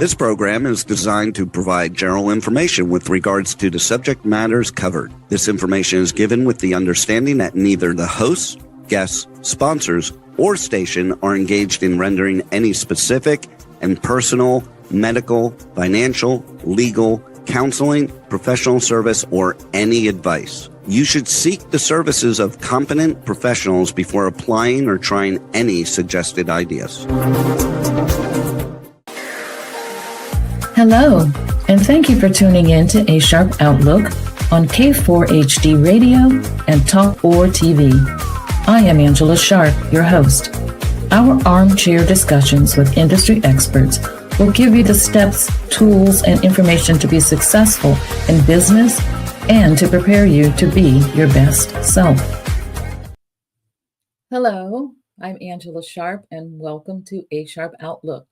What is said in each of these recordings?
This program is designed to provide general information with regards to the subject matters covered. This information is given with the understanding that neither the hosts, guests, sponsors, or station are engaged in rendering any specific and personal, medical, financial, legal, counseling, professional service, or any advice. You should seek the services of competent professionals before applying or trying any suggested ideas. Hello, and thank you for tuning in to A Sharp Outlook on K4HD Radio and Talk or TV. I am Angela Sharp, your host. Our armchair discussions with industry experts will give you the steps, tools, and information to be successful in business and to prepare you to be your best self. Hello, I'm Angela Sharp, and welcome to A Sharp Outlook.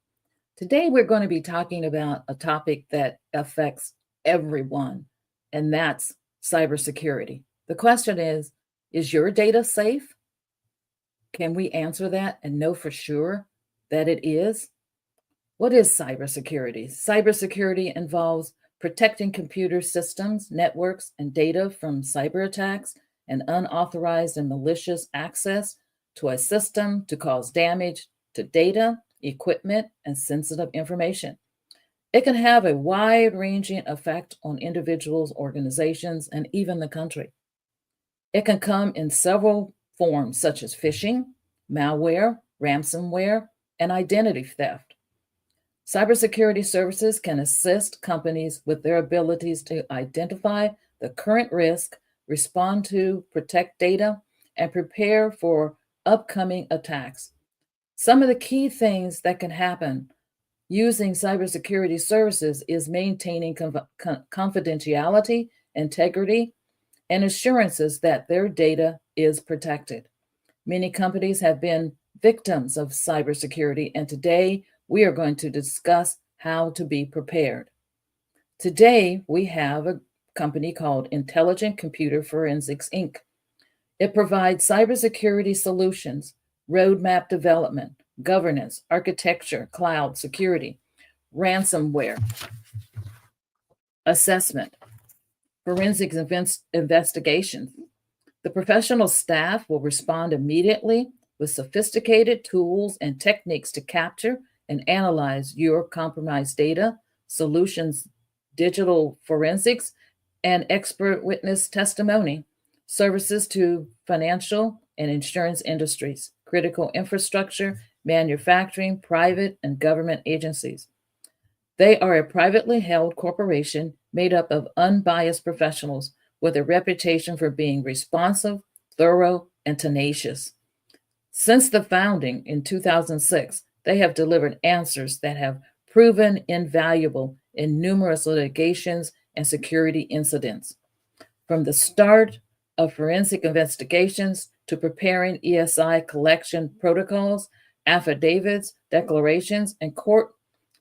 Today, we're going to be talking about a topic that affects everyone, and that's cybersecurity. The question is your data safe? Can we answer that and know for sure that it is? What is cybersecurity? Cybersecurity involves protecting computer systems, networks, and data from cyber attacks and unauthorized and malicious access to a system to cause damage to data, equipment, and sensitive information. It can have a wide-ranging effect on individuals, organizations, and even the country. It can come in several forms, such as phishing, malware, ransomware, and identity theft. Cybersecurity services can assist companies with their abilities to identify the current risk, respond to, protect data, and prepare for upcoming attacks. Some of the key things that can happen using cybersecurity services is maintaining confidentiality, integrity, and assurances that their data is protected. Many companies have been victims of cybersecurity, and today we are going to discuss how to be prepared. Today, we have a company called Intelligent Computer Forensics, Inc. It provides cybersecurity solutions, roadmap development, governance, architecture, cloud security, ransomware, assessment, forensic investigations. The professional staff will respond immediately with sophisticated tools and techniques to capture and analyze your compromised data, solutions, digital forensics, and expert witness testimony, services to financial and insurance industries, critical infrastructure, manufacturing, private and government agencies. They are a privately held corporation made up of unbiased professionals with a reputation for being responsive, thorough, and tenacious. Since the founding in 2006, they have delivered answers that have proven invaluable in numerous litigations and security incidents. From the start of forensic investigations to preparing ESI collection protocols, affidavits, declarations, and court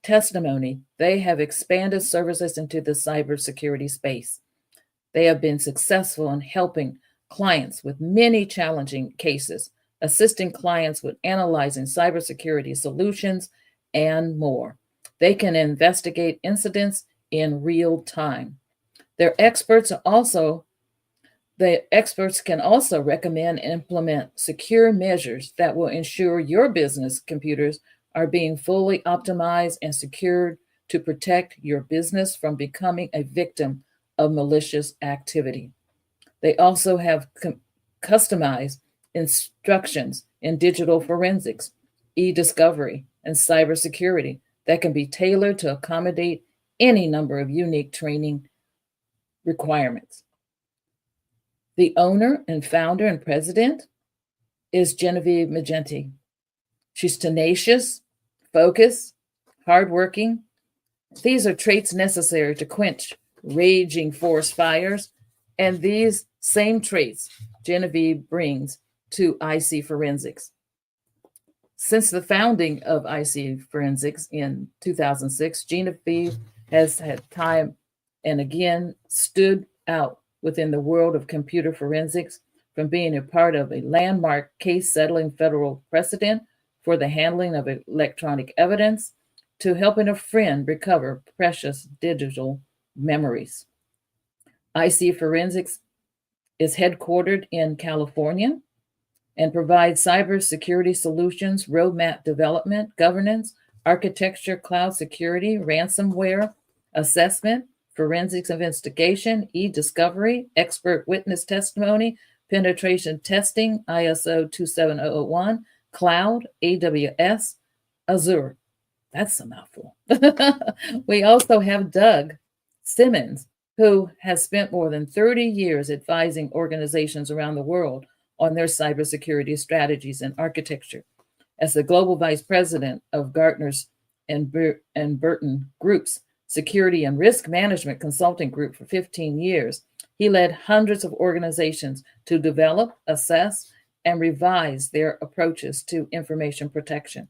testimony, they have expanded services into the cybersecurity space. They have been successful in helping clients with many challenging cases, assisting clients with analyzing cybersecurity solutions, and more. They can investigate incidents in real time. The experts can also recommend and implement secure measures that will ensure your business computers are being fully optimized and secured to protect your business from becoming a victim of malicious activity. They also have customized instructions in digital forensics, eDiscovery, and cybersecurity that can be tailored to accommodate any number of unique training requirements. The owner and founder and president is Genevieve Magenti. She's tenacious, focused, hardworking. These are traits necessary to quench raging forest fires, and these same traits Genevieve brings to IC Forensics. Since the founding of IC Forensics in 2006, Genevieve has had time and again stood out within the world of computer forensics, from being a part of a landmark case settling federal precedent for the handling of electronic evidence to helping a friend recover precious digital memories. IC Forensics is headquartered in California and provides cybersecurity solutions, roadmap development, governance, architecture, cloud security, ransomware assessment, forensics investigation, eDiscovery, expert witness testimony, penetration testing, ISO 27001, cloud, AWS, Azure. That's a mouthful. We also have Doug Simmons, who has spent more than 30 years advising organizations around the world on their cybersecurity strategies and architecture. As the global vice president of Gartner's and Burton Group's Security and Risk Management Consulting Group for 15 years, he led hundreds of organizations to develop, assess, and revise their approaches to information protection.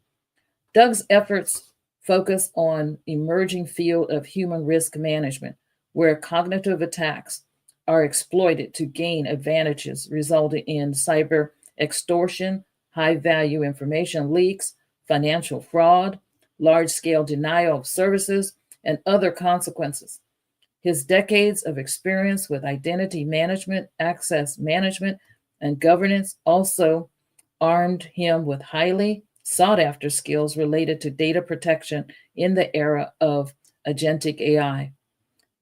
Doug's efforts focus on emerging field of human risk management, where cognitive attacks are exploited to gain advantages, resulting in cyber extortion, high-value information leaks, financial fraud, large-scale denial of services, and other consequences. His decades of experience with identity management, access management, and governance also armed him with highly sought-after skills related to data protection in the era of agentic AI.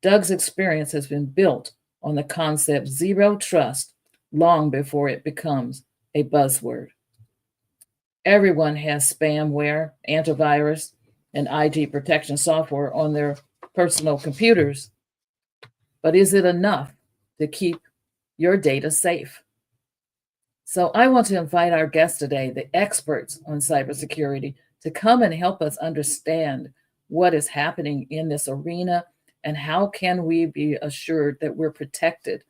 Doug's experience has been built on the concept zero trust long before it becomes a buzzword. Everyone has spamware, antivirus, and ID protection software on their personal computers, but is it enough to keep your data safe? So I want to invite our guests today, the experts on cybersecurity, to come and help us understand what is happening in this arena and how can we be assured that we're protected,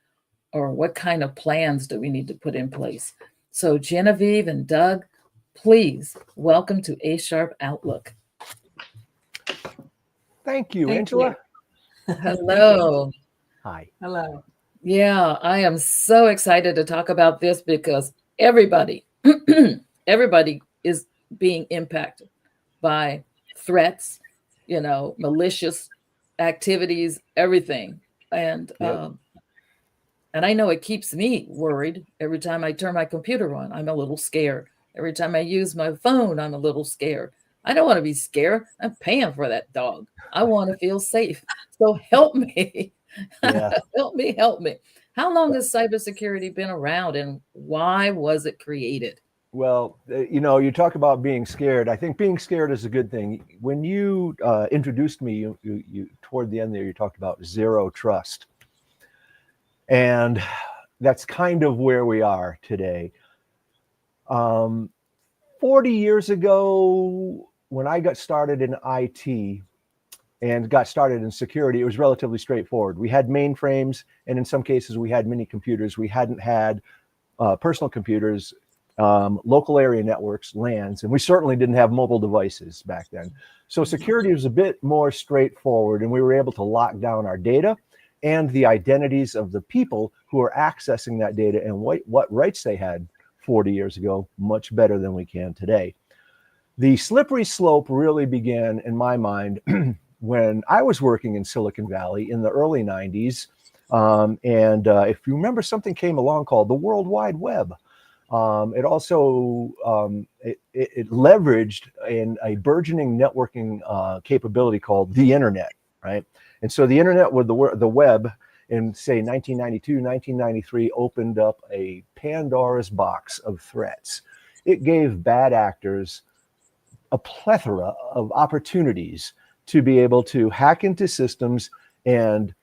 or what kind of plans do we need to put in place. So Genevieve and Doug, please welcome to A Sharp Outlook. Thank you, Angela. Hello. Hi. Hello. Yeah, I am so excited to talk about this because everybody is being impacted by threats, malicious activities, everything. And Yep. and I know it keeps me worried. Every time I turn my computer on, I'm a little scared. Every time I use my phone, I'm a little scared. I don't want to be scared. I'm paying for that dog. I want to feel safe. So help me. Yeah. Help me. How long has cybersecurity been around and why was it created? Well, you talk about being scared. I think being scared is a good thing. When you introduced me, you toward the end there, you talked about zero trust. And that's kind of where we are today. 40 years ago, when I got started in IT and got started in security, it was relatively straightforward. We had mainframes, and in some cases, we had mini computers. We hadn't had personal computers, local area networks, LANs, and we certainly didn't have mobile devices back then. So security was a bit more straightforward, and we were able to lock down our data and the identities of the people who are accessing that data and what rights they had 40 years ago, much better than we can today. The slippery slope really began, in my mind, when I was working in Silicon Valley in the early 90s. If you remember, something came along called the World Wide Web. It also it leveraged in a burgeoning networking capability called the internet, right? And so the internet with the web in, say, 1992, 1993, opened up a Pandora's box of threats. It gave bad actors a plethora of opportunities to be able to hack into systems and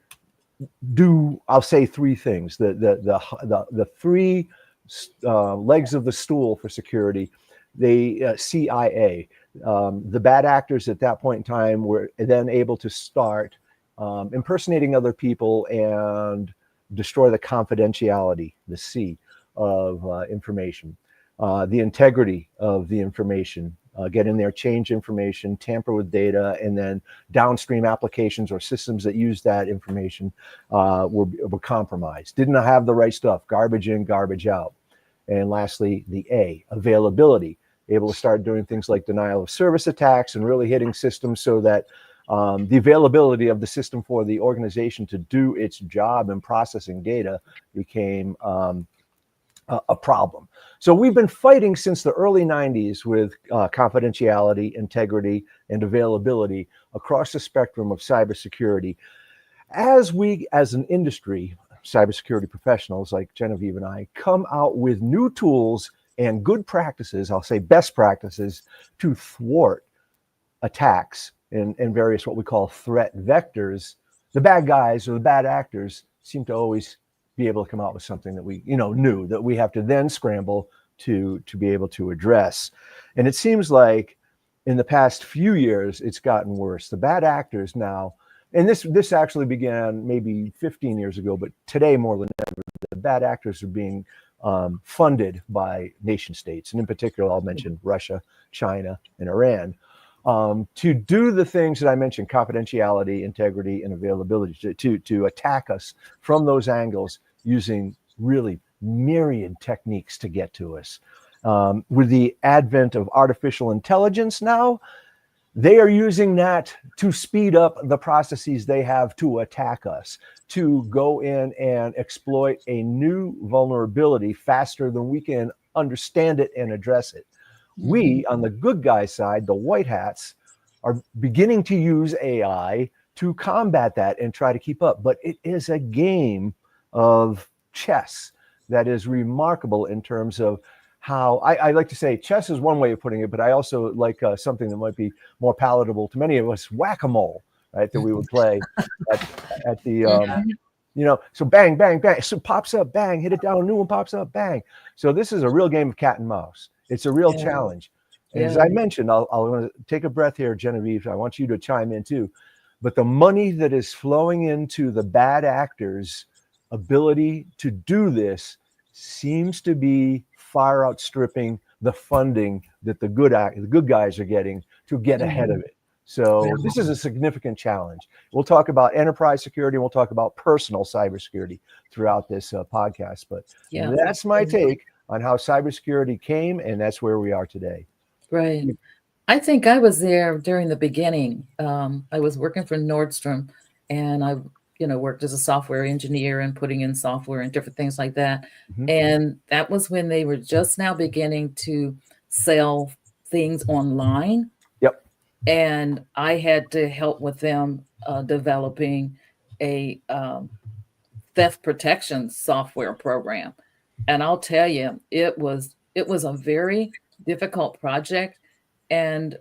do, I'll say, three things. The three legs of the stool for security. The CIA, the bad actors at that point in time were then able to start impersonating other people and destroy the confidentiality, the C, of information. The integrity of the information, get in there, change information, tamper with data, and then downstream applications or systems that use that information were compromised. Didn't have the right stuff, garbage in, garbage out. And lastly, the A, availability. able to start doing things like denial of service attacks and really hitting systems so that the availability of the system for the organization to do its job in processing data became a problem. So we've been fighting since the early 90s with confidentiality, integrity, and availability across the spectrum of cybersecurity. As we, as an industry, cybersecurity professionals like Genevieve and I, come out with new tools and good practices, I'll say best practices, to thwart attacks and various what we call threat vectors, the bad guys or the bad actors seem to always be able to come out with something that we knew that we have to then scramble to be able to address. And it seems like in the past few years, it's gotten worse. The bad actors now, and this actually began maybe 15 years ago, but today more than ever, the bad actors are being funded by nation states. And in particular, I'll mention Russia, China, and Iran, to do the things that I mentioned: confidentiality, integrity, and availability, to attack us from those angles using really myriad techniques to get to us. With the advent of artificial intelligence now, they are using that to speed up the processes they have to attack us, to go in and exploit a new vulnerability faster than we can understand it and address it. We, on the good guy side, the white hats, are beginning to use AI to combat that and try to keep up. But it is a game of chess that is remarkable in terms of how I like to say chess is one way of putting it, but I also like something that might be more palatable to many of us: whack-a-mole, right? That we would play at the so bang, bang, bang, so pops up, bang, hit it down, a new one pops up, bang. So this is a real game of cat and mouse. It's a real challenge. And as I mentioned, I'll take a breath here, Genevieve. I want you to chime in too. But the money that is flowing into the bad actors' ability to do this seems to be far outstripping the funding that the good guys are getting to get ahead of it. So this is a significant challenge. We'll talk about enterprise security, and we'll talk about personal cybersecurity throughout this podcast. But that's my take on how cybersecurity came, and that's where we are today. Right. I think I was there during the beginning. I was working for Nordstrom, and I worked as a software engineer and putting in software and different things like that. And that was when they were just now beginning to sell things online. Yep. And I had to help with them developing a theft protection software program. And I'll tell you, it was a very difficult project. And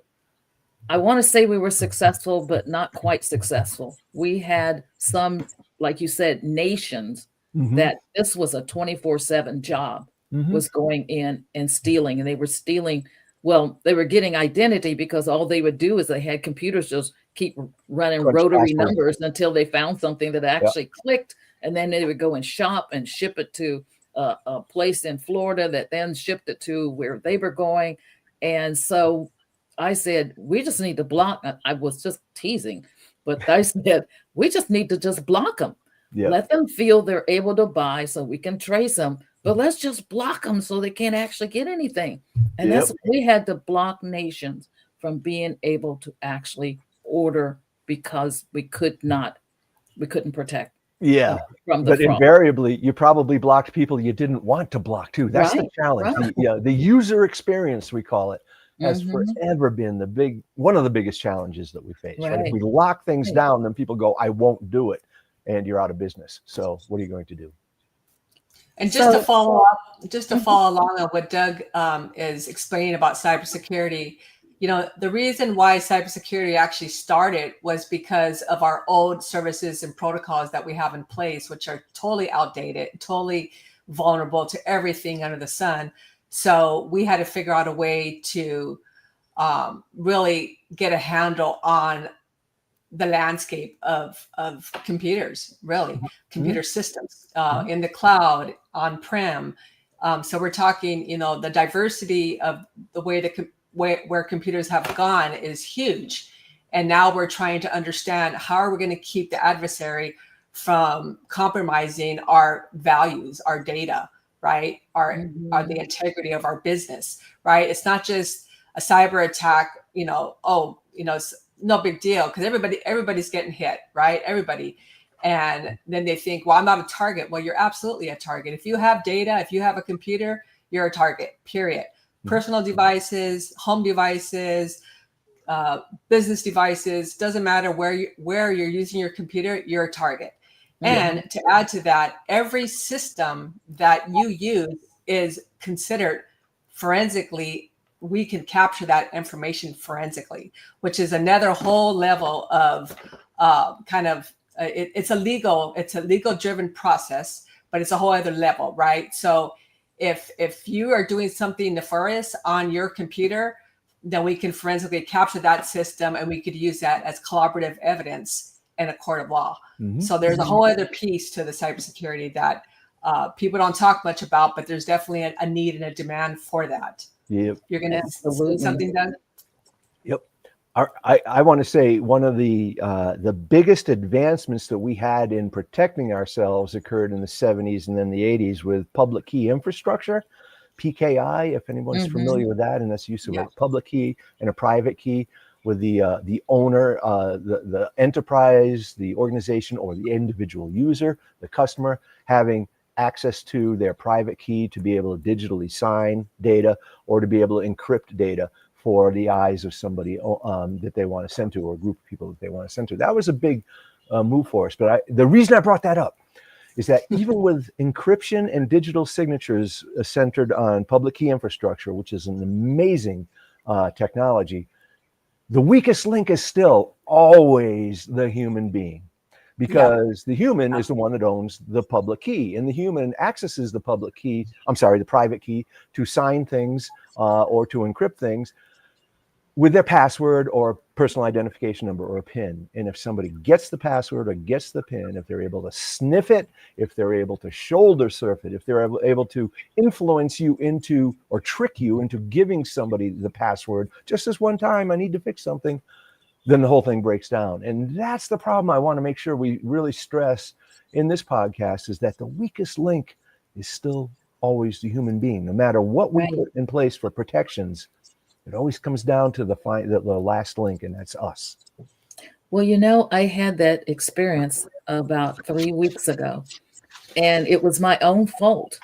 I want to say we were successful, but not quite successful. We had some, like you said, nations that this was a 24/7 job, was going in and stealing. And they were stealing. Well, they were getting identity because all they would do is they had computers just keep running rotary numbers until they found something that actually clicked. And then they would go and shop and ship it to a place in Florida that then shipped it to where they were going. And so I said, we just need to block. I was just teasing, but I said, we just need to just block them. Let them feel they're able to buy so we can trace them. But let's just block them so they can't actually get anything. And that's we had to block nations from being able to actually order because we couldn't protect. But invariably, you probably blocked people you didn't want to block too. That's the challenge. The user experience, we call it, has forever been one of the biggest challenges that we face. Right? If we lock things down, then people go, I won't do it, and you're out of business. So what are you going to do? And just to follow along on what Doug is explaining about cybersecurity, the reason why cybersecurity actually started was because of our old services and protocols that we have in place, which are totally outdated, totally vulnerable to everything under the sun. So we had to figure out a way to really get a handle on the landscape of computers, really, computer systems in the cloud, on-prem. So we're talking, the diversity of the way where computers have gone is huge. And now we're trying to understand how are we going to keep the adversary from compromising our values, our data, right, are the integrity of our business, right? It's not just a cyber attack, it's no big deal because everybody's getting hit, right? Everybody. And then they think, well, I'm not a target. Well, you're absolutely a target. If you have data, if you have a computer, you're a target, period. Personal devices, home devices, business devices, doesn't matter where you're using your computer, you're a target. And to add to that, every system that you use is considered forensically. We can capture that information forensically, which is another whole level of it's a legal driven process, but it's a whole other level, right? So if you are doing something nefarious on your computer, then we can forensically capture that system and we could use that as collaborative evidence in a court of law. So there's a whole other piece to the cybersecurity that people don't talk much about, but there's definitely a need and a demand for that. Yep. You're going to say something, Doug? Yep. I want to say one of the biggest advancements that we had in protecting ourselves occurred in the 70s and then the 80s with public key infrastructure, PKI, if anyone's familiar with that, and that's use of a public key and a private key with the owner, the enterprise, the organization, or the individual user, the customer, having access to their private key to be able to digitally sign data or to be able to encrypt data for the eyes of somebody that they want to send to, or a group of people that they want to send to. That was a big move for us. But the reason I brought that up is that even with encryption and digital signatures centered on public key infrastructure, which is an amazing technology, the weakest link is still always the human being, because the human is the one that owns the public key, and the human accesses the private key to sign things or to encrypt things with their password or personal identification number or a PIN. And if somebody gets the password or gets the PIN, if they're able to sniff it, if they're able to shoulder surf it, if they're able to influence you into or trick you into giving somebody the password just this one time, I need to fix something, then the whole thing breaks down. And that's the problem I want to make sure we really stress in this podcast, is that the weakest link is still always the human being. No matter what we put in place for protections, it always comes down to the last link, and that's us. Well, I had that experience about 3 weeks ago, and it was my own fault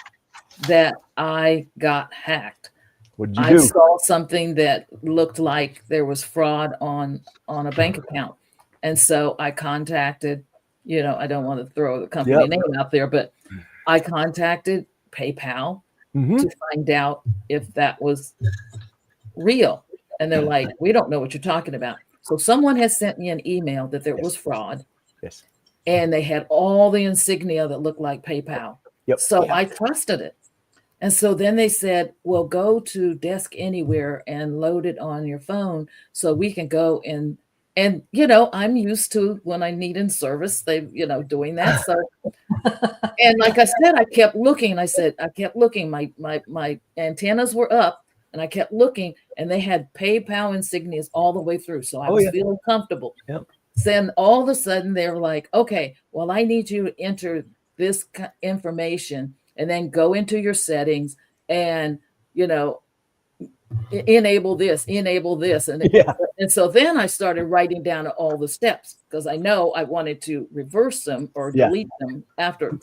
that I got hacked. What did you do? I saw something that looked like there was fraud on a bank account. And so I contacted, I don't want to throw the company name out there, but I contacted PayPal to find out if that was real. And they're like, we don't know what you're talking about. So someone has sent me an email that there was fraud. Yes. And they had all the insignia that looked like PayPal. So I trusted it. And so then they said, well, go to Desk Anywhere and load it on your phone so we can go and I'm used to when I need in service, they, doing that. So, and like I said, I kept looking. I kept looking. My antennas were up and I kept looking, and they had PayPal insignias all the way through. So I was feeling comfortable. Then all of a sudden they're like, okay, well, I need you to enter this information and then go into your settings and, enable this. And so then I started writing down all the steps because I know I wanted to reverse them or delete them after.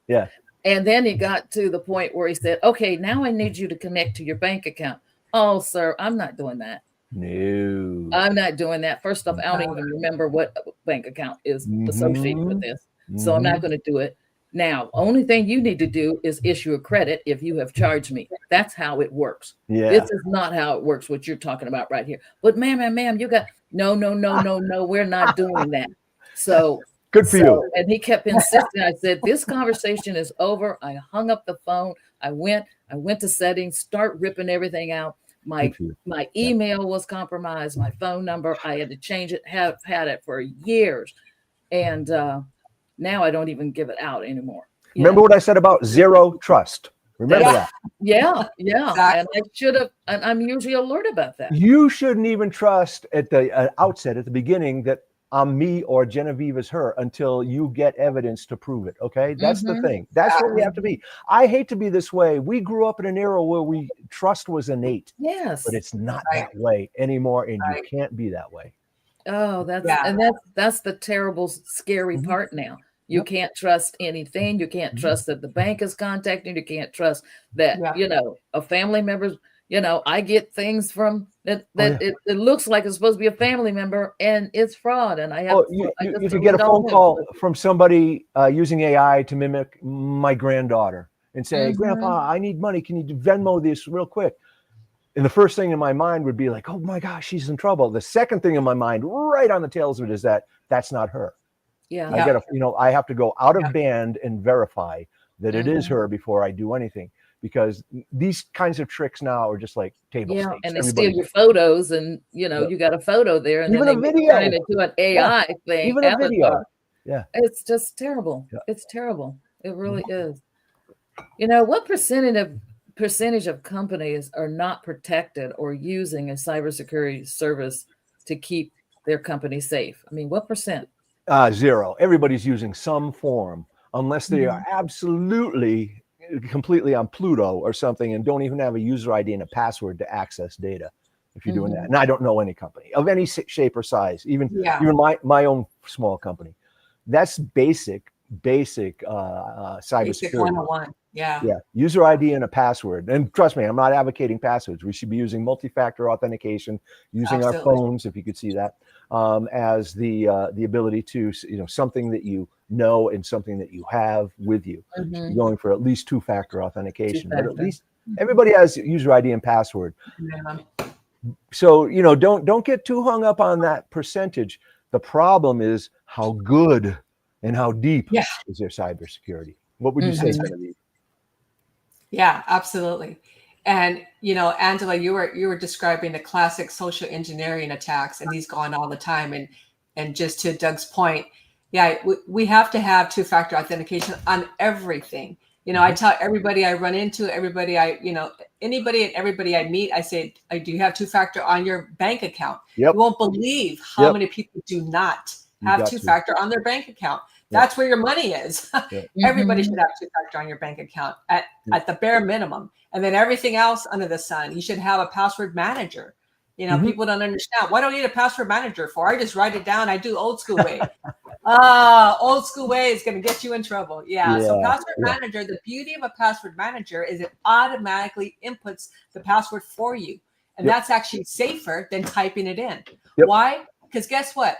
Yeah. And then he got to the point where he said, okay, now I need you to connect to your bank account. Oh, sir, I'm not doing that. No, I'm not doing that. First off, I don't even remember what bank account is associated with this. So I'm not going to do it. Now, only thing you need to do is issue a credit if you have charged me. That's how it works. This is not how it works, what you're talking about right here. But ma'am, you got, no, we're not doing that. So good for you. And he kept insisting. I said, this conversation is over. I hung up the phone. I went to settings, start ripping everything out. My email was compromised. My phone number, I had to change it, have had it for years. And now I don't even give it out anymore. Remember what I said about zero trust? Remember that? Yeah. Exactly. And I should have, and I'm usually alert about that. You shouldn't even trust at the outset, at the beginning, that I'm me or Genevieve is her until you get evidence to prove it. Okay. That's the thing. That's what we have to be. I hate to be this way. We grew up in an era where trust was innate. Yes. But it's not that way anymore. And you can't be that way. Oh, that's the terrible, scary part now. You can't trust anything. You can't trust that the bank is contacting. You can't trust that, a family member's, I get things from that it looks like it's supposed to be a family member and it's fraud. And I have you could get a phone call from somebody using AI to mimic my granddaughter and say, Grandpa, I need money. Can you Venmo this real quick? And the first thing in my mind would be like, oh my gosh, she's in trouble. The second thing in my mind, right on the tails of it, is that's not her. Yeah. I have to go out of band and verify that it is her before I do anything, because these kinds of tricks now are just like table stakes. And they steal your photos, and you got a photo there, and even then a video, turn it into an AI thing. Even a video. Yeah. It's just terrible. Yeah. It's terrible. It really is. What percentage of companies are not protected or using a cybersecurity service to keep their company safe? I mean, what percent? 0. Everybody's using some form, unless they are absolutely completely on Pluto or something and don't even have a user ID and a password to access data. If you're doing that, and I don't know any company of any shape or size, even my own small company. That's basic cybersecurity. Basic 101. Yeah. User ID and a password. And trust me, I'm not advocating passwords. We should be using multi-factor authentication, using our phones, if you could see that, as the ability to, something that you know and something that you have with you. You're going for at least two-factor authentication. But at least everybody has user ID and password. Yeah. So, don't get too hung up on that percentage. The problem is how good and how deep is their cybersecurity. What would you say, Genevieve? Yeah, absolutely. And Angela, you were describing the classic social engineering attacks, and these go on all the time. And just to Doug's point, we have to have two-factor authentication on everything. I tell everybody I run into, anybody and everybody I meet, I say, do you have two-factor on your bank account? Yep. You won't believe how many people do not have two-factor on their bank account. That's where your money is. Everybody should have two-factor on your bank account at the bare minimum. And then everything else under the sun, you should have a password manager. People don't understand. What do I need a password manager for? I just write it down. I do old school way. Old school way is going to get you in trouble. So password manager, the beauty of a password manager is it automatically inputs the password for you. And that's actually safer than typing it in. Why? Because guess what?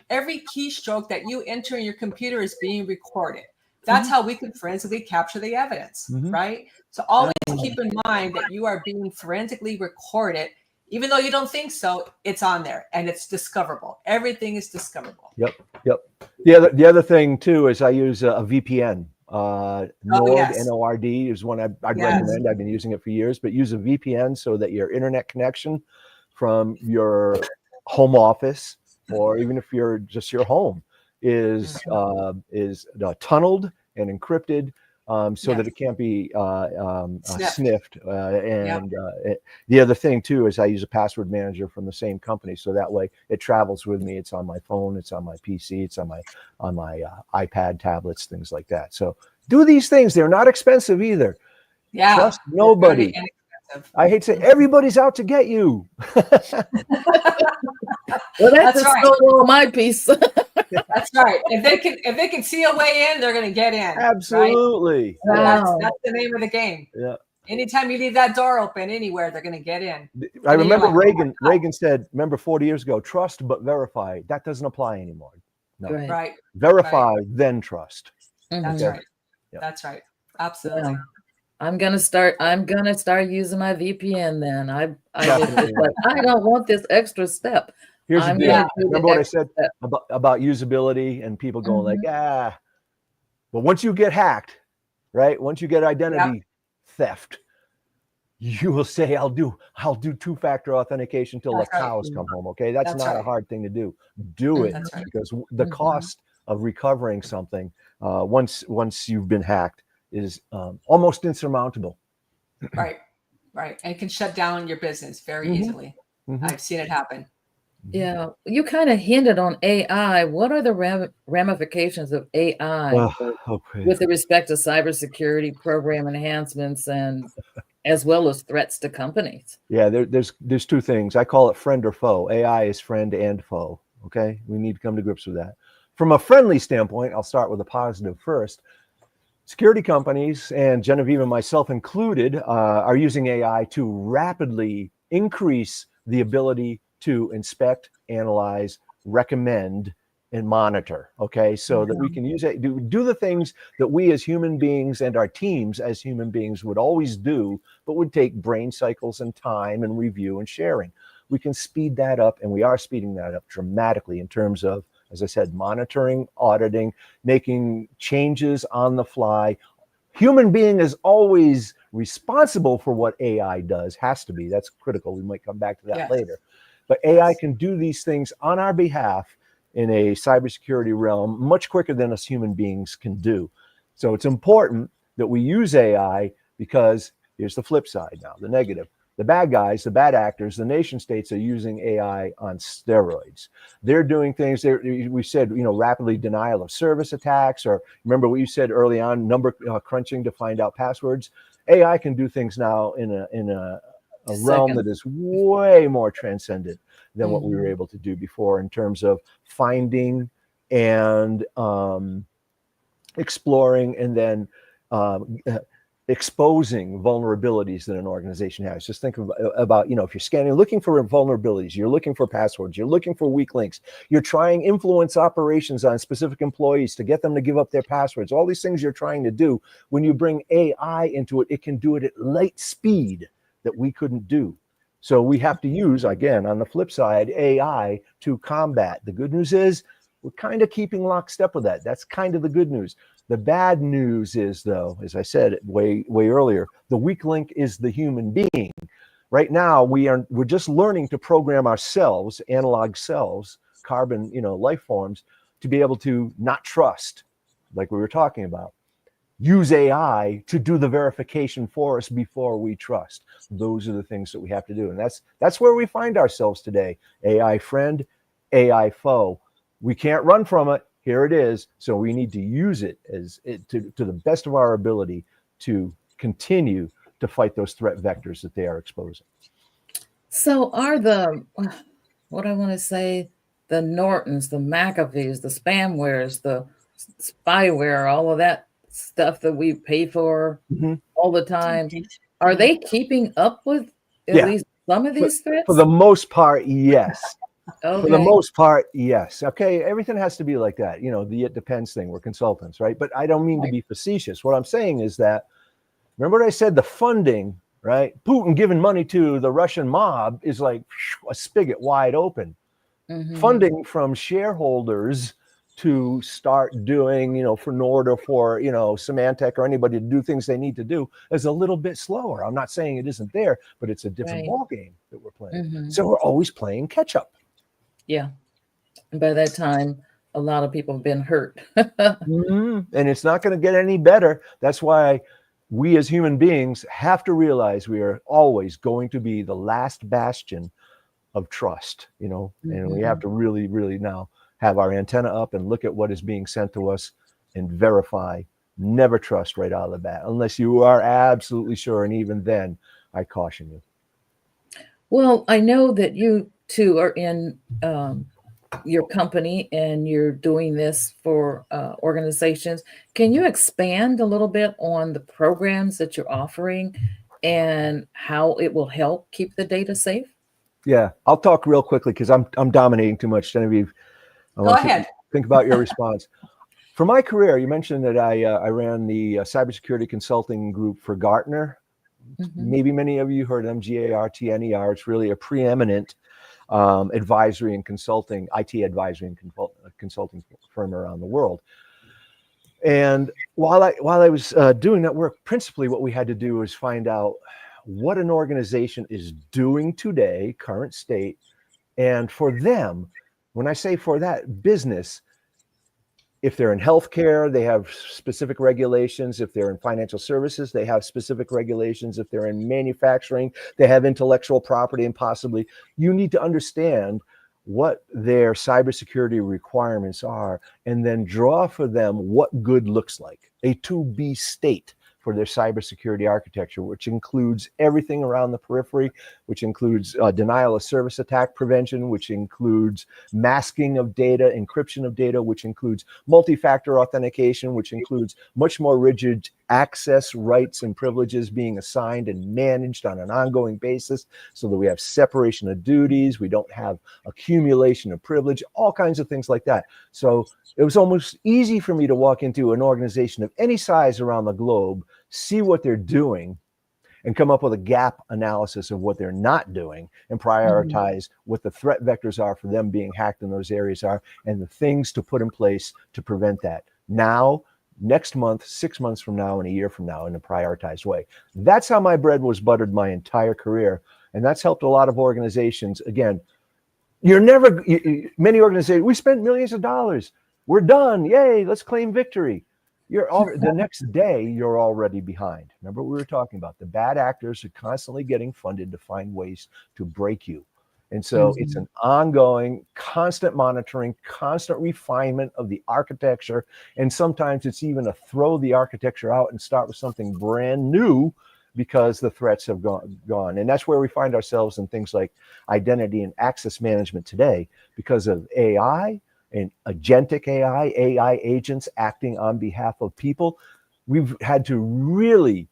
Every keystroke that you enter in your computer is being recorded. That's how we can forensically capture the evidence, right? So always keep in mind that you are being forensically recorded. Even though you don't think so, it's on there and it's discoverable. Everything is discoverable. Yep. The other thing too is I use a VPN. Nord is one I'd recommend. I've been using it for years, but use a VPN so that your internet connection from your home office, or even if you're just your home, is tunneled and encrypted, so that it can't be sniffed. The other thing too is I use a password manager from the same company, so that way it travels with me. It's on my phone, it's on my PC, it's on my iPad, tablets, things like that. So do these things. They're not expensive either. Trust nobody. I hate to say everybody's out to get you. Well, that's right. My piece. That's right. If they can see a way in, they're going to get in. Absolutely. Right? Wow. That's the name of the game. Yeah. Anytime you leave that door open anywhere, they're going to get in. I remember Reagan said, 40 years ago, trust but verify. That doesn't apply anymore. No. Right. Verify, then trust. That's right. Yep. That's right. Absolutely. Yeah. I'm gonna start using my VPN then. I don't want this extra step. Here's the deal. Remember what I said about usability and people going but once you get hacked, right? Once you get identity theft, you will say, I'll do two-factor authentication till the cows come home. Okay. That's not a hard thing to do. Do it because the cost of recovering something once you've been hacked is almost insurmountable. Right. And it can shut down your business very easily. I've seen it happen. Yeah, you kind of hinted on AI. What are the ramifications of AI Okay. with respect to cybersecurity program enhancements and as well as threats to companies? Yeah, there's two things. I call it friend or foe. AI is friend and foe. Okay, we need to come to grips with that. From a friendly standpoint, I'll start with a positive first. Security companies, and Genevieve and myself included, are using AI to rapidly increase the ability to inspect, analyze, recommend, and monitor. Okay, so that we can use it, do the things that we as human beings and our teams as human beings would always do, but would take brain cycles and time and review and sharing. We can speed that up, and we are speeding that up dramatically in terms of, as I said, monitoring, auditing, making changes on the fly. Human being is always responsible for what AI does, has to be. That's critical. We might come back to that later. But AI can do these things on our behalf in a cybersecurity realm much quicker than us human beings can do. So it's important that we use AI, because here's the flip side now, the negative. The bad guys, the bad actors, the nation states are using AI on steroids. They're doing things, we said, rapidly denial of service attacks, or remember what you said early on, number crunching to find out passwords. AI can do things now in a realm that is way more transcendent than what we were able to do before in terms of finding and exploring and then exposing vulnerabilities that an organization has. Just think about, if you're scanning, looking for vulnerabilities, you're looking for passwords, you're looking for weak links, you're trying influence operations on specific employees to get them to give up their passwords, all these things you're trying to do. When you bring AI into it, it can do it at light speed that we couldn't do. So we have to use, again, on the flip side, AI to combat. The good news is we're kind of keeping lockstep with that. That's kind of the good news. The bad news is, though, as I said way earlier, the weak link is the human being. Right now, we're just learning to program ourselves, analog cells, carbon, life forms, to be able to not trust, like we were talking about. Use AI to do the verification for us before we trust. Those are the things that we have to do, and that's where we find ourselves today. AI friend, AI foe. We can't run from it. Here it is. So we need to use it to the best of our ability to continue to fight those threat vectors that they are exposing. So are what I want to say, the Nortons, the McAfees, the spamwares, the spyware, all of that stuff that we pay for all the time, are they keeping up with at least some of these threats? For the most part, yes. Okay. For the most part, yes. Okay, everything has to be like that. The it depends thing. We're consultants, right? But I don't mean to be facetious. What I'm saying is that, remember what I said, the funding, right? Putin giving money to the Russian mob is like a spigot wide open. Funding from shareholders to start doing, for Nord or for, Symantec or anybody to do things they need to do is a little bit slower. I'm not saying it isn't there, but it's a different ball game that we're playing. So we're always playing catch up. Yeah. And by that time, a lot of people have been hurt. And it's not going to get any better. That's why we as human beings have to realize we are always going to be the last bastion of trust, and we have to really, really now have our antenna up and look at what is being sent to us and verify. Never trust right out of the bat unless you are absolutely sure. And even then, I caution you. Well, I know that you two are in your company and you're doing this for organizations. Can you expand a little bit on the programs that you're offering and how it will help keep the data safe? Yeah, I'll talk real quickly because I'm dominating too much. Genevieve, Go ahead. Think about your response. For my career, you mentioned that I ran the cybersecurity consulting group for Gartner. Maybe many of you heard of them, GARTNER. It's really a preeminent advisory and consulting, IT advisory and consulting firm around the world. And while I was doing that work, principally what we had to do was find out what an organization is doing today, current state, and for them, when I say for that business, if they're in healthcare, they have specific regulations. If they're in financial services, they have specific regulations. If they're in manufacturing, they have intellectual property, and possibly you need to understand what their cybersecurity requirements are, and then draw for them what good looks like, a to-be state for their cybersecurity architecture, which includes everything around the periphery, which includes denial of service attack prevention, which includes masking of data, encryption of data, which includes multi-factor authentication, which includes much more rigid access rights and privileges being assigned and managed on an ongoing basis so that we have separation of duties, we don't have accumulation of privilege, all kinds of things like that. So it was almost easy for me to walk into an organization of any size around the globe, see what they're doing, and come up with a gap analysis of what they're not doing and prioritize what the threat vectors are for them being hacked in those areas are and the things to put in place to prevent that now, next month, 6 months from now, and a year from now in a prioritized way. That's how my bread was buttered my entire career. And that's helped a lot of organizations. Again, many organizations, we spent millions of dollars. We're done. Yay, let's claim victory. The next day, you're already behind. Remember what we were talking about? The bad actors are constantly getting funded to find ways to break you. And so it's an ongoing, constant monitoring, constant refinement of the architecture. And sometimes it's even a throw the architecture out and start with something brand new because the threats have gone. And that's where we find ourselves in things like identity and access management today because of AI and agentic AI agents acting on behalf of people. We've had to really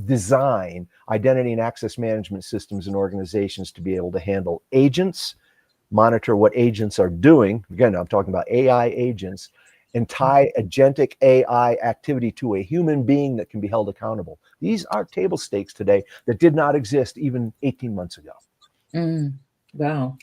design identity and access management systems and organizations to be able to handle agents, monitor what agents are doing. Again, I'm talking about AI agents, and tie agentic AI activity to a human being that can be held accountable. These are table stakes today that did not exist even 18 months ago. Wow.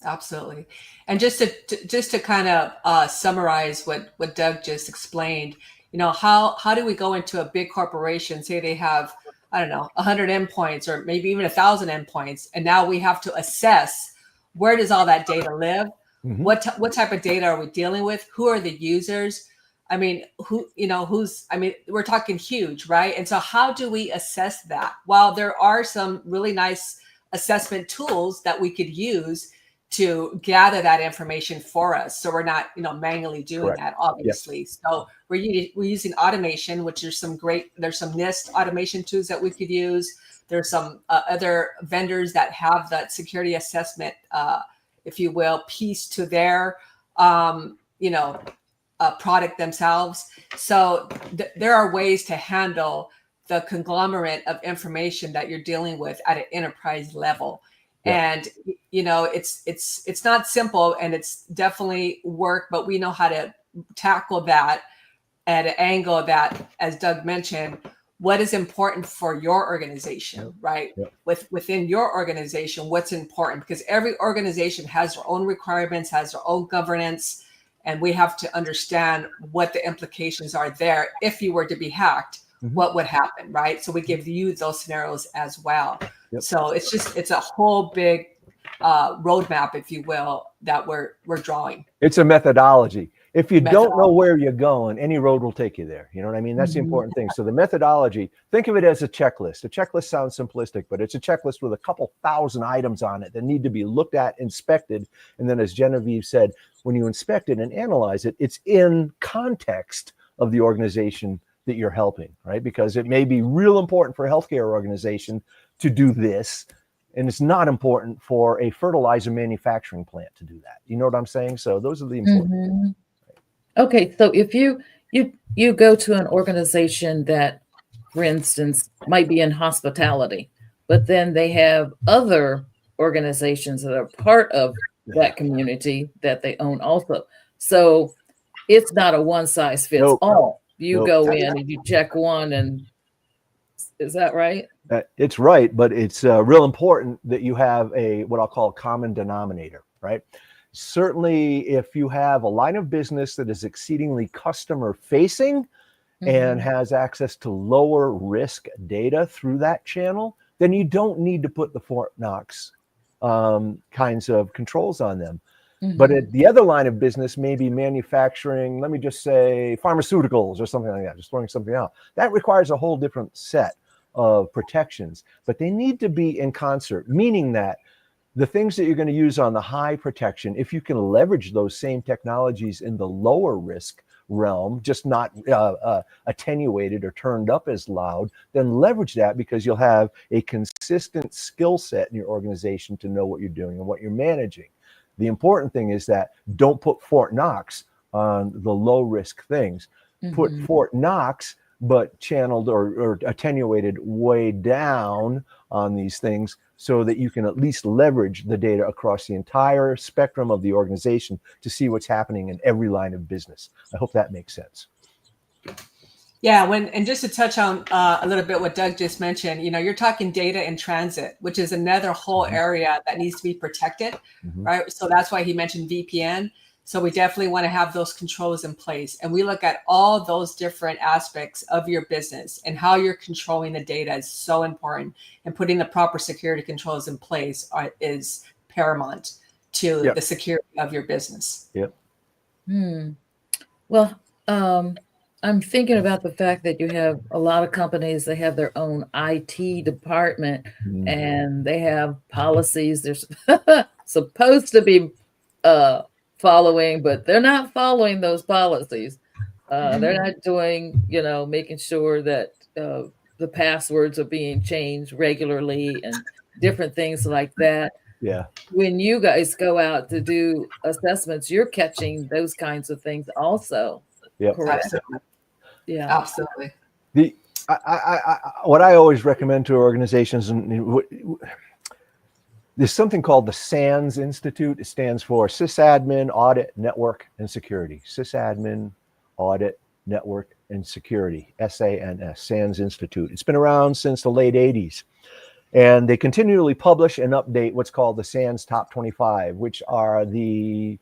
Absolutely. And just to kind of summarize what Doug just explained, how do we go into a big corporation, say they have, I don't know, 100 endpoints or maybe even 1,000 endpoints, and now we have to assess where does all that data live? What type of data are we dealing with? Who are the users? I mean, we're talking huge, right? And so how do we assess that? While there are some really nice assessment tools that we could use to gather that information for us, so we're not manually doing that, obviously. Yes. So we're using automation, which there's some NIST automation tools that we could use. There's some other vendors that have that security assessment if you will, piece to their product themselves. So there are ways to handle the conglomerate of information that you're dealing with at an enterprise level. And it's not simple, and it's definitely work, but we know how to tackle that at an angle that, as Doug mentioned, what is important for your organization, right? Within your organization, what's important? Because every organization has their own requirements, has their own governance, and we have to understand what the implications are there. If you were to be hacked, what would happen, right? So we give you those scenarios as well. So it's a whole big roadmap, if you will, that we're drawing. It's a methodology. If you don't know where you're going, any road will take you there. You know what I mean? That's the important thing. So the methodology, think of it as a checklist. A checklist sounds simplistic, but it's a checklist with a couple thousand items on it that need to be looked at, inspected. And then, as Genevieve said, when you inspect it and analyze it, it's in context of the organization that you're helping, right? Because it may be real important for a healthcare organization to do this, and it's not important for a fertilizer manufacturing plant to do that. You know what I'm saying? So those are the important. Okay, so if you go to an organization that, for instance, might be in hospitality, but then they have other organizations that are part of that community that they own also. So it's not a one size fits all. You go in and you check one, and is that right? It's right, but it's real important that you have what I'll call a common denominator, right? Certainly, if you have a line of business that is exceedingly customer facing and has access to lower risk data through that channel, then you don't need to put the Fort Knox kinds of controls on them. But at the other line of business, maybe manufacturing, let me just say pharmaceuticals or something like that, just throwing something out. That requires a whole different set of protections, but they need to be in concert, meaning that the things that you're going to use on the high protection, if you can leverage those same technologies in the lower risk realm, just not attenuated or turned up as loud, then leverage that, because you'll have a consistent skill set in your organization to know what you're doing and what you're managing. The important thing is that don't put Fort Knox on the low risk things. Put Fort Knox, but channeled or attenuated way down on these things, so that you can at least leverage the data across the entire spectrum of the organization to see what's happening in every line of business. I hope that makes sense. Yeah, and just to touch on a little bit what Doug just mentioned, you're talking data in transit, which is another whole area that needs to be protected, right? So that's why he mentioned VPN. So we definitely want to have those controls in place. And we look at all those different aspects of your business, and how you're controlling the data is so important. And putting the proper security controls in place is paramount to the security of your business. Yep. Well, I'm thinking about the fact that you have a lot of companies, they have their own IT department, and they have policies they're supposed to be following, but they're not following those policies. They're not doing, making sure that the passwords are being changed regularly and different things like that. Yeah. When you guys go out to do assessments, you're catching those kinds of things also. Yep. Correct. Absolutely. Yeah. Absolutely. What I always recommend to organizations, and there's something called the SANS Institute. It stands for Sysadmin, Audit, Network, and Security. Sysadmin, Audit, Network, and Security. SANS, SANS Institute. It's been around since the late 80s. And they continually publish and update what's called the SANS Top 25, which are the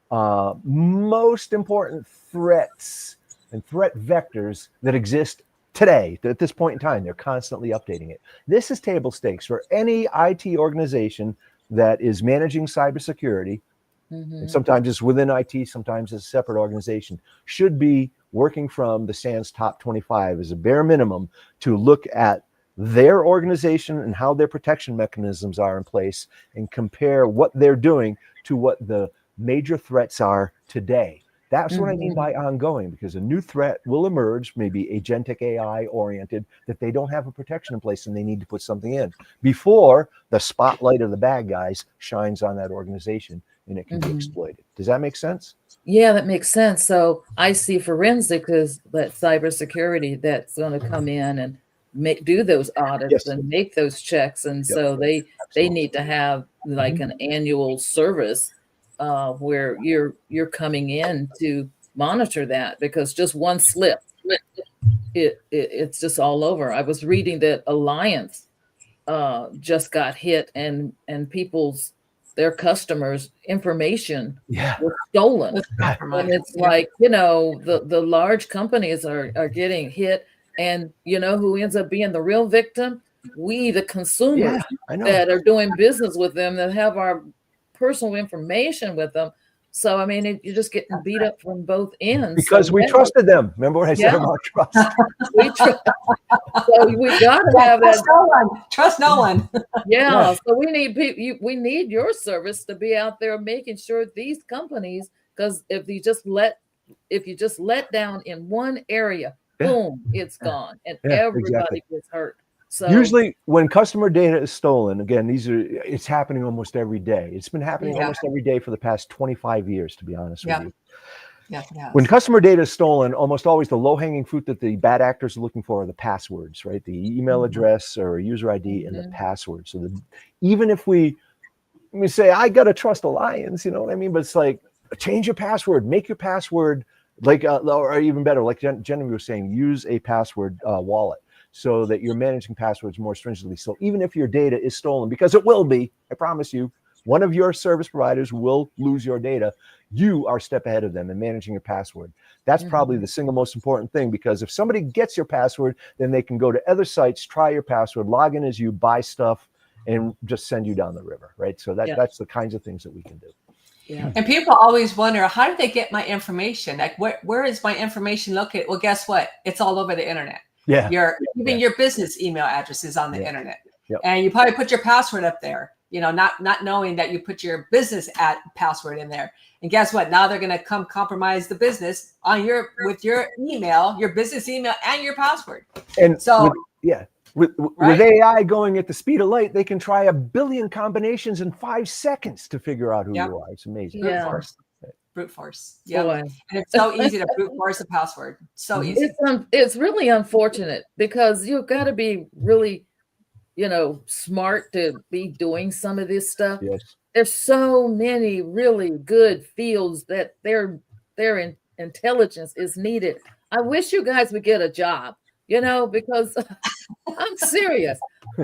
most important threats and threat vectors that exist today. At this point in time, they're constantly updating it. This is table stakes for any IT organization that is managing cybersecurity. And sometimes it's within IT, sometimes it's a separate organization, should be working from the SANS Top 25 as a bare minimum to look at their organization and how their protection mechanisms are in place, and compare what they're doing to what the major threats are today. That's what I mean by ongoing, because a new threat will emerge, maybe agentic AI oriented, that they don't have a protection in place and they need to put something in before the spotlight of the bad guys shines on that organization and it can be exploited. Does that make sense? Yeah, that makes sense. So I see forensic as that cybersecurity that's going to come in and do those audits and make those checks. And so they need to have like an annual service where you're coming in to monitor that, because just one slip, it's just all over. I was reading that Alliance just got hit, and their customers' information was stolen. And it's like, the large companies are getting hit, and who ends up being the real victim? We, the consumers that are doing business with them, that have our personal information with them. So, I mean, you're just getting beat up from both ends. Because we trusted them. Remember what I said about trust? So we got to have that. Trust no one. Yeah. So we need people. We need your service to be out there making sure these companies, because if you just let down in one area, boom, it's gone, and everybody gets hurt. So usually when customer data is stolen, again, it's happening almost every day. It's been happening almost every day for the past 25 years, to be honest with you. Yeah, it has. When customer data is stolen, almost always the low-hanging fruit that the bad actors are looking for are the passwords, right? The email address or user ID and the password. So even if we say, I got to trust Alliance, you know what I mean? But it's like, change your password, make your password like, or even better, like Genevieve was saying, use a password wallet, so that you're managing passwords more stringently. So even if your data is stolen, because it will be, I promise you, one of your service providers will lose your data, you are a step ahead of them in managing your password. That's probably the single most important thing, because if somebody gets your password, then they can go to other sites, try your password, log in as you, buy stuff, and just send you down the river, right? So that's the kinds of things that we can do. Yeah. And people always wonder, how did they get my information? Like, where is my information located? Well, guess what? It's all over the internet. Yeah. Your business email address is on the internet. Yep. And you probably put your password up there. not knowing that you put your business password in there. And guess what? Now they're going to come compromise the business with your email, your business email, and your password. And so, with right? AI going at the speed of light, they can try 1 billion combinations in 5 seconds to figure out who you are. It's amazing. Brute force. Yeah. Boy. And it's so easy to brute force a password. So easy. It's really unfortunate because you've got to be really, smart to be doing some of this stuff. Yes. There's so many really good fields that their intelligence is needed. I wish you guys would get a job, because I'm serious.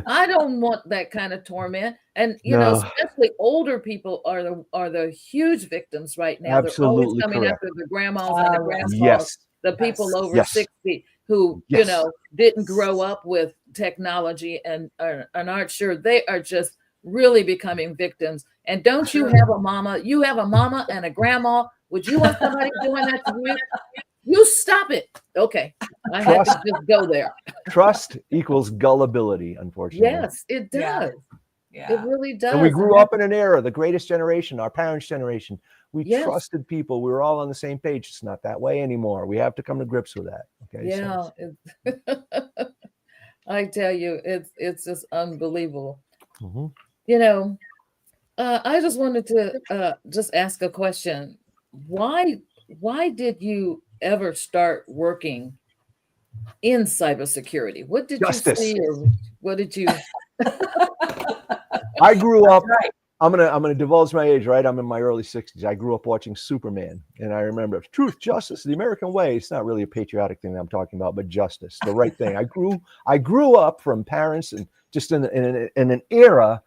I don't want that kind of torment. And especially older people are the huge victims right now. Absolutely. They're always coming correct. after the grandmas and the grandpas, Yes. the people over 60 who didn't grow up with technology and aren't sure. They are just really becoming victims. And don't you have a mama? You have a mama and a grandma. Would you want somebody doing that to you? You stop it. Okay. I have to just go there. Trust equals gullibility, unfortunately. Yes, it does. Yeah. It really does. And we grew up in an era, the greatest generation, our parents' generation. We trusted people. We were all on the same page. It's not that way anymore. We have to come to grips with that. Okay. Yeah. I tell you, it's just unbelievable. Mm-hmm. I just wanted to just ask a question. Why did you ever start working in cybersecurity? What did Justice. you see, or what did you? I grew up. Right. I'm gonna divulge my age, right? I'm in my early 60s. I grew up watching Superman, and I remember truth, justice, the American way. It's not really a patriotic thing that I'm talking about, but justice, the right thing. I grew up from parents and just in an era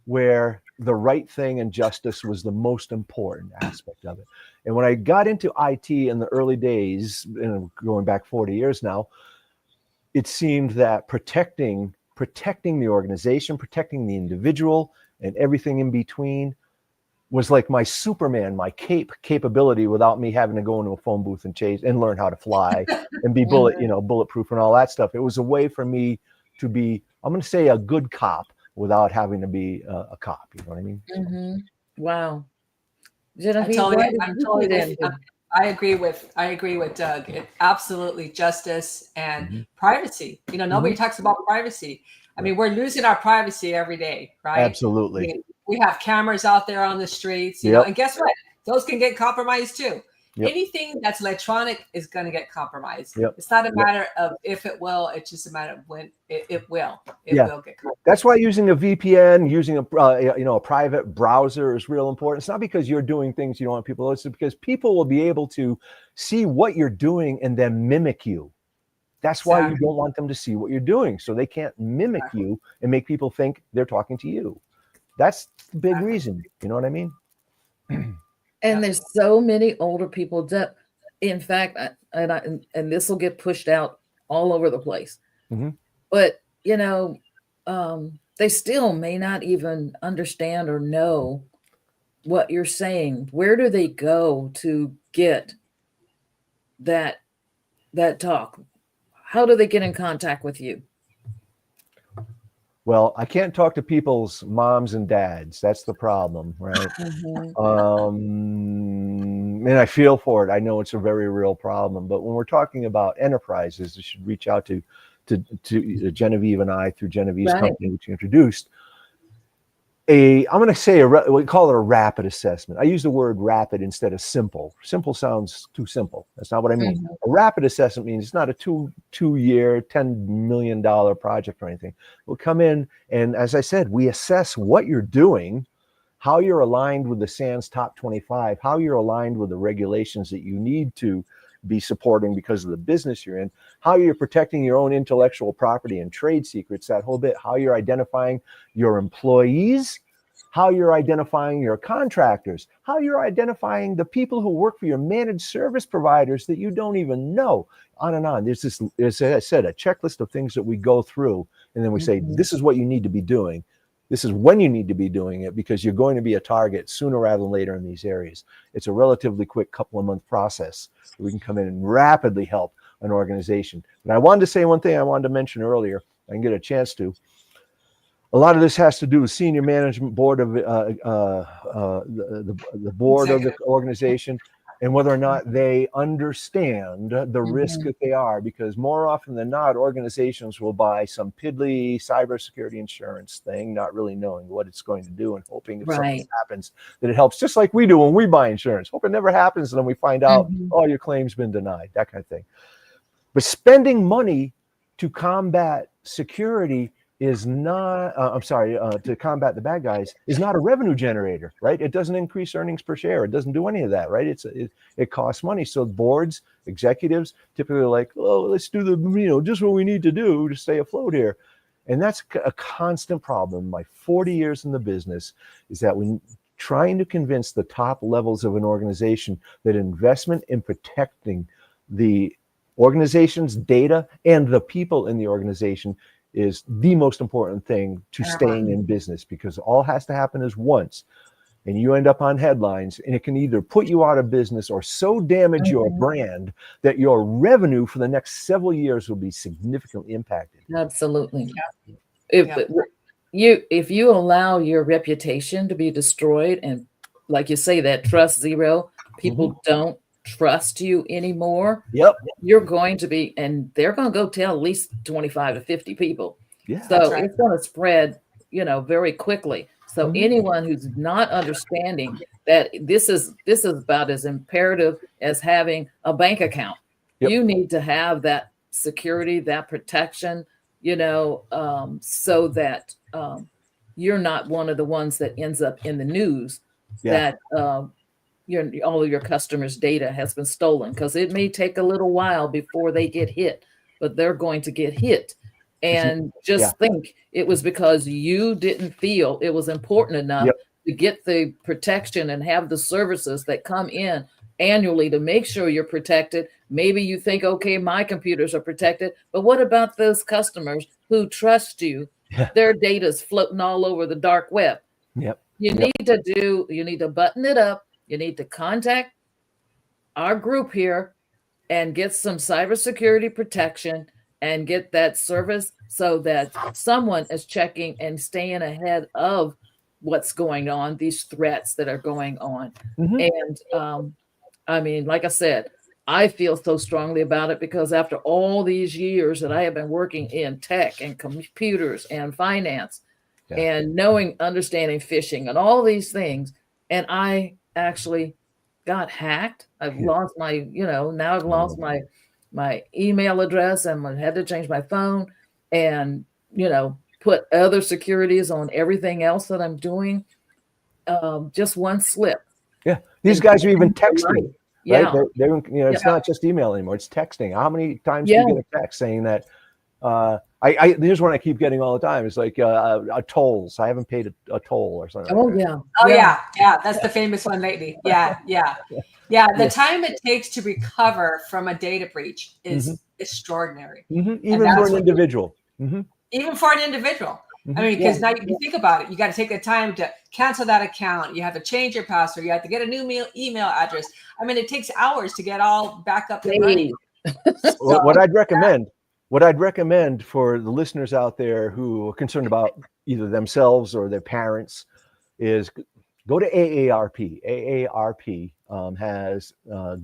where the right thing and justice was the most important aspect of it. And when I got into IT in the early days, going back 40 years now, it seemed that protecting the organization, protecting the individual, and everything in between was like my Superman, my capability without me having to go into a phone booth and chase and learn how to fly and be bulletproof and all that stuff. It was a way for me to be, I'm going to say, a good cop without having to be a cop. You know what I mean? Mm-hmm. Wow. I agree with Doug. It absolutely justice and privacy. Nobody talks about privacy. I mean, we're losing our privacy every day, right? Absolutely. I mean, we have cameras out there on the streets, you know, and guess what? Those can get compromised too. Anything that's electronic is going to get compromised. It's not a matter of if it will, it's just a matter of when it will. It will get compromised. That's why using a VPN, using a private browser is real important. It's not because you're doing things you don't want people to. It's because people will be able to see what you're doing and then mimic you. That's why you don't want them to see what you're doing, so they can't mimic you and make people think they're talking to you. That's the big reason. You know what I mean? And there's so many older people that, in fact, and this will get pushed out all over the place. But they still may not even understand or know what you're saying. Where do they go to get that talk? How do they get in contact with you? Well, I can't talk to people's moms and dads. That's the problem, right? And I feel for it. I know it's a very real problem. But when we're talking about enterprises, you should reach out to Genevieve and I through Genevieve's company, which you introduced. I'm going to say we call it a rapid assessment. I use the word rapid instead of simple. Simple sounds too simple. That's not what I mean. A rapid assessment means it's not a two-year, $10 million project or anything. We'll come in and, as I said, we assess what you're doing, how you're aligned with the SANS Top 25, how you're aligned with the regulations that you need to be supporting because of the business you're in, how you're protecting your own intellectual property and trade secrets, that whole bit, how you're identifying your employees, how you're identifying your contractors, how you're identifying the people who work for your managed service providers that you don't even know, on and on. There's this, as I said, a checklist of things that we go through, and then we say, this is what you need to be doing. This is when you need to be doing it, because you're going to be a target sooner rather than later in these areas. It's a relatively quick couple of month process. We can come in and rapidly help an organization. But I wanted to say one thing I wanted to mention earlier. I can get a chance to. a lot of this has to do with senior management board of the board of the organization, and whether or not they understand the risk that they are, because more often than not, organizations will buy some piddly cybersecurity insurance thing, not really knowing what it's going to do and hoping if something happens that it helps, just like we do when we buy insurance. Hope it never happens, and then we find out, oh, your claim's been denied, that kind of thing. But spending money to combat security is not, to combat the bad guys is not a revenue generator, right? It doesn't increase earnings per share. It doesn't do any of that, right? It costs money. So boards, executives typically are like, oh, let's do just what we need to do to stay afloat here. And that's a constant problem. My 40 years in the business is that when trying to convince the top levels of an organization that investment in protecting the organization's data and the people in the organization is the most important thing to staying in business, because all has to happen is once, and you end up on headlines, and it can either put you out of business or so damage your brand that your revenue for the next several years will be significantly impacted. Absolutely. If you allow your reputation to be destroyed, and like you say, that trust zero, people don't trust you anymore. You're going to be, and they're going to go tell at least 25 to 50 people. So it's going to spread, very quickly. So anyone who's not understanding that this is about as imperative as having a bank account. You need to have that security, that protection, so that you're not one of the ones that ends up in the news that all of your customers' data has been stolen, because it may take a little while before they get hit, but they're going to get hit. And just think, it was because you didn't feel it was important enough to get the protection and have the services that come in annually to make sure you're protected. Maybe you think, okay, my computers are protected, but what about those customers who trust you? Their data's floating all over the dark web. You need to button it up. You need to contact our group here and get some cybersecurity protection and get that service, so that someone is checking and staying ahead of what's going on, these threats that are going on. And like I said, I feel so strongly about it because after all these years that I have been working in tech and computers and finance and understanding phishing and all these things, and I actually got hacked. I've lost my, now I've lost my email address, and I had to change my phone and, put other securities on everything else that I'm doing. Just one slip. These guys are even texting. Right? It's not just email anymore. It's texting. How many times do you get a text saying that? Here's one I keep getting all the time. It's like tolls. I haven't paid a toll or something. That's the famous one lately. The time it takes to recover from a data breach is extraordinary. Even for an individual. Even for an individual. I mean, because now you think about it, you got to take the time to cancel that account. You have to change your password. You have to get a new email address. I mean, it takes hours to get all back up and running. What I'd recommend for the listeners out there who are concerned about either themselves or their parents is go to AARP. AARP has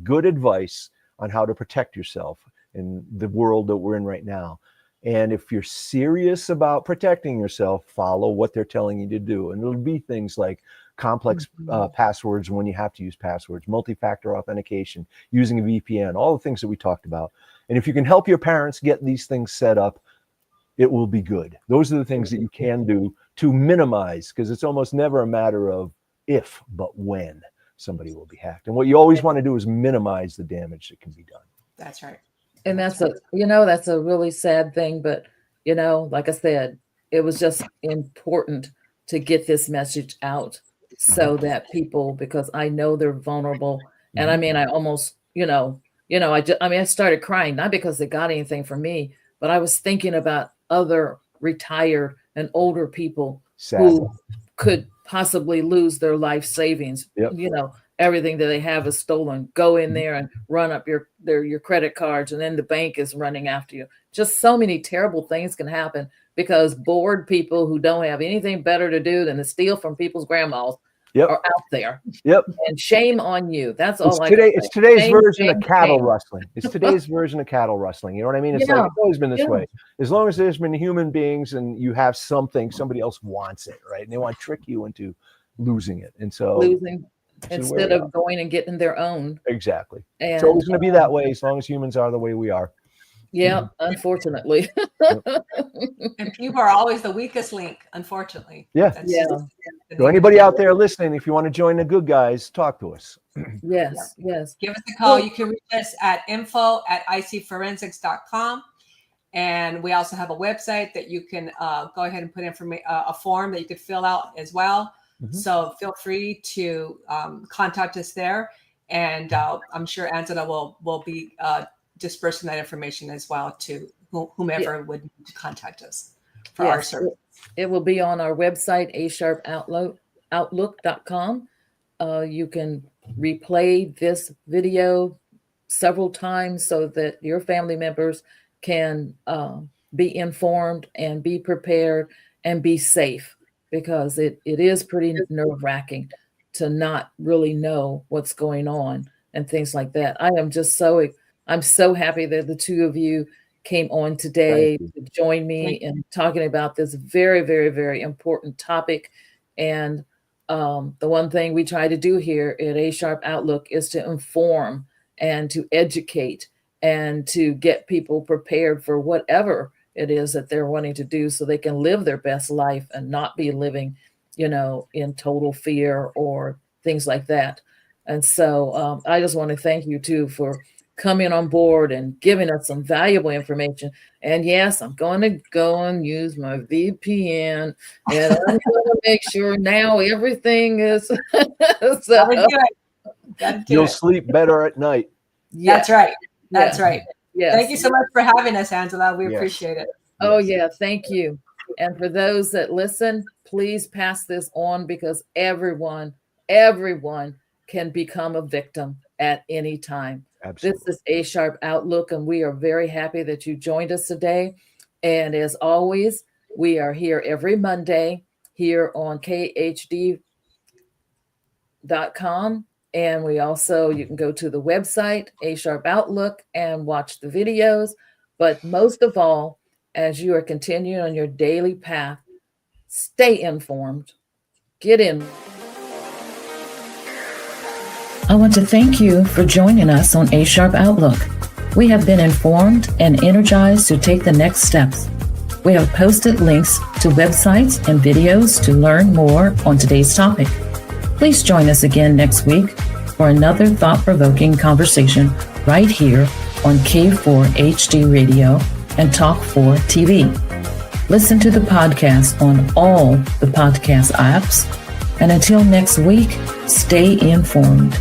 good advice on how to protect yourself in the world that we're in right now. And if you're serious about protecting yourself, follow what they're telling you to do. And it'll be things like complex passwords when you have to use passwords, multi-factor authentication, using a VPN, all the things that we talked about. And if you can help your parents get these things set up, it will be good. Those are the things that you can do to minimize, because it's almost never a matter of if, but when somebody will be hacked. And what you always want to do is minimize the damage that can be done. That's right. And that's a really sad thing. But, like I said, it was just important to get this message out so that people, because I know they're vulnerable. And I mean, I almost, I started crying, not because they got anything from me, but I was thinking about other retired and older people who could possibly lose their life savings. Everything that they have is stolen. Go in there and run up your credit cards, and then the bank is running after you. Just so many terrible things can happen because bored people who don't have anything better to do than to steal from people's grandmas Yep. are out there. Yep. And shame on you. That's all It's today's Shame, version shame, of cattle shame. rustling. It's today's version of cattle rustling. You know what I mean? It's Yeah. like, it's always been this Yeah. way. As long as there's been human beings and you have something, somebody else wants it, right? And they want to trick you into losing it. And so Losing so instead of going and getting their own. exactly. And It's always going to be that way as long as humans are the way we are. yeah, unfortunately. And people are always the weakest link, unfortunately. Yeah. That's Yeah. just the So name anybody of it. out there listening, if you want to join the good guys, talk to us. Yes, yes. Give us a call. You can reach us at info@icforensics.com. And we also have a website that you can go ahead and put a form that you could fill out as well. Mhm. So feel free to contact us there. And I'm sure Angela will be dispersing that information as well to whomever would need to contact us for our Yes, service. it will be on our website, asharpoutlook.com. You can replay this video several times so that your family members can be informed and be prepared and be safe, because it is pretty nerve-wracking to not really know what's going on and things like that. I'm so happy that the two of you came on today to join me in talking about this very, very, very important topic. And the one thing we try to do here at A Sharp Outlook is to inform and to educate and to get people prepared for whatever it is that they're wanting to do so they can live their best life and not be living, in total fear or things like that. And so I just want to thank you too for coming on board and giving us some valuable information. And yes, I'm going to go and use my VPN, and I'm going to make sure now everything is set up. You'll sleep better at night. Yeah. That's right. That's right. Yes. Thank you so much for having us, Angela. We Yes. appreciate it. Oh, yeah. Thank you. And for those that listen, please pass this on, because everyone can become a victim at any time. Absolutely. This is A Sharp Outlook, and we are very happy that you joined us today. And as always, we are here every Monday here on khd.com. And we also, you can go to the website, A Sharp Outlook, and watch the videos. But most of all, as you are continuing on your daily path, stay informed, get in. I want to thank you for joining us on A Sharp Outlook. We have been informed and energized to take the next steps. We have posted links to websites and videos to learn more on today's topic. Please join us again next week for another thought-provoking conversation right here on K4 HD Radio and Talk 4 TV. Listen to the podcast on all the podcast apps. And until next week, stay informed.